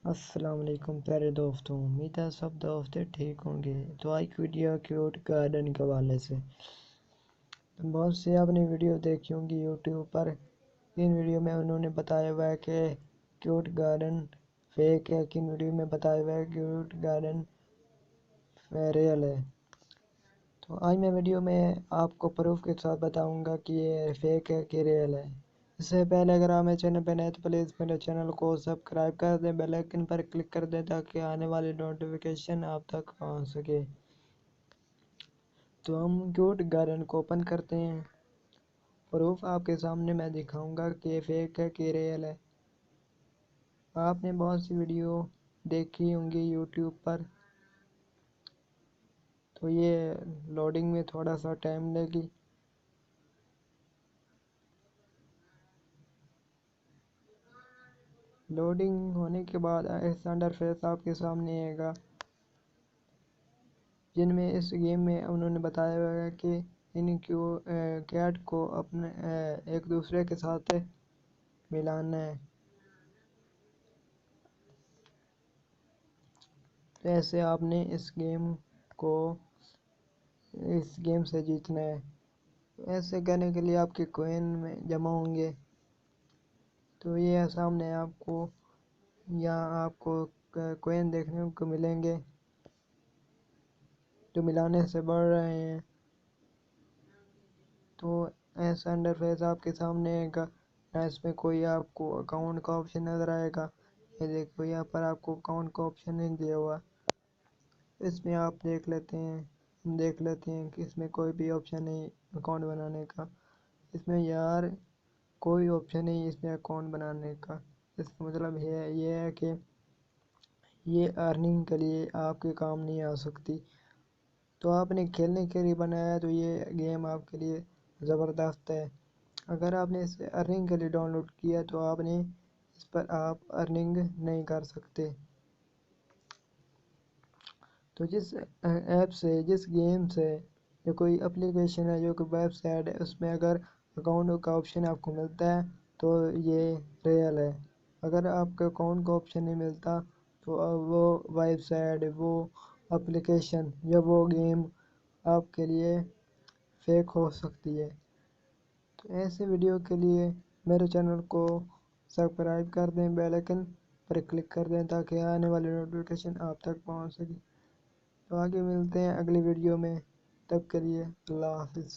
السلام علیکم پیارے دوستوں، امید ہے سب دوست ٹھیک ہوں گے۔ تو آج کی ویڈیو کیوٹ گارڈن کے حوالے سے بہت سے آپ نے ویڈیو دیکھی ہوں گی یوٹیوب پر۔ ان ویڈیو میں انہوں نے بتایا ہوا ہے کہ کیوٹ گارڈن فیک ہے، کن ویڈیو میں بتایا ہوا ہے کیوٹ گارڈن ریئل ہے۔ تو آج میں ویڈیو میں آپ کو پروف کے ساتھ بتاؤں گا کہ یہ فیک ہے کہ ریئل ہے۔ اس سے پہلے اگر آپ میرے چینل پہ نئے تو پلیز میرے چینل کو سبسکرائب کر دیں، بیل آئکن پر کلک کر دیں تاکہ آنے والی نوٹیفیکیشن آپ تک پہنچ سکے۔ تو ہم کیوٹ گارڈن کو اوپن کرتے ہیں۔ پروف آپ کے سامنے میں دکھاؤں گا کہ یہ فیک ہے کہ ریئل ہے۔ آپ نے بہت سی ویڈیو دیکھی ہوں گی یوٹیوب پر، تو یہ لوڈنگ میں تھوڑا سا ٹائم لگی۔ لوڈنگ ہونے کے بعد ایسا انٹرفیس آپ کے سامنے آئے گا، جن میں اس گیم میں انہوں نے بتایا ہوا ہے کہ ان کیٹ کو اپنے ایک دوسرے کے ساتھ ملانا ہے، ایسے آپ نے اس گیم سے جیتنا ہے۔ ایسے کرنے کے لیے آپ کے کوئن میں جمع ہوں گے، تو یہ سامنے آپ کو یہاں آپ کو کوئن دیکھنے کو ملیں گے جو ملانے سے بڑھ رہے ہیں۔ تو ایسا انٹرفیس آپ کے سامنے آئے گا، اس میں کوئی آپ کو اکاؤنٹ کا آپشن نظر آئے گا۔ یہ دیکھو یہاں پر آپ کو اکاؤنٹ کا آپشن نہیں دیا ہوا، اس میں آپ دیکھ لیتے ہیں کہ اس میں کوئی بھی آپشن نہیں اکاؤنٹ بنانے کا۔ اس میں یار کوئی آپشن نہیں اس میں اکاؤنٹ بنانے کا۔ اس کا مطلب یہ ہے کہ یہ ارننگ کے لیے آپ کے کام نہیں آ سکتی۔ تو آپ نے کھیلنے کے لیے بنایا تو یہ گیم آپ کے لیے زبردست ہے۔ اگر آپ نے اسے ارننگ کے لیے ڈاؤن لوڈ کیا تو اس پر آپ ارننگ نہیں کر سکتے۔ تو جس ایپ سے، جس گیم سے، یا کوئی اپلیکیشن ہے، جو کوئی ویب سائٹ ہے، اس میں اگر اکاؤنٹ کا آپشن آپ کو ملتا ہے تو یہ ریئل ہے۔ اگر آپ کے اکاؤنٹ کا آپشن نہیں ملتا تو وہ ویب سائٹ، وہ اپلیکیشن یا وہ گیم آپ کے لیے فیک ہو سکتی ہے۔ تو ایسے ویڈیو کے لیے میرے چینل کو سبسکرائب کر دیں، بیل آئکن پر کلک کر دیں تاکہ آنے والی نوٹیفیکیشن آپ تک پہنچ سکے۔ تو آگے ملتے ہیں اگلی ویڈیو میں، تب کے لیے اللہ حافظ۔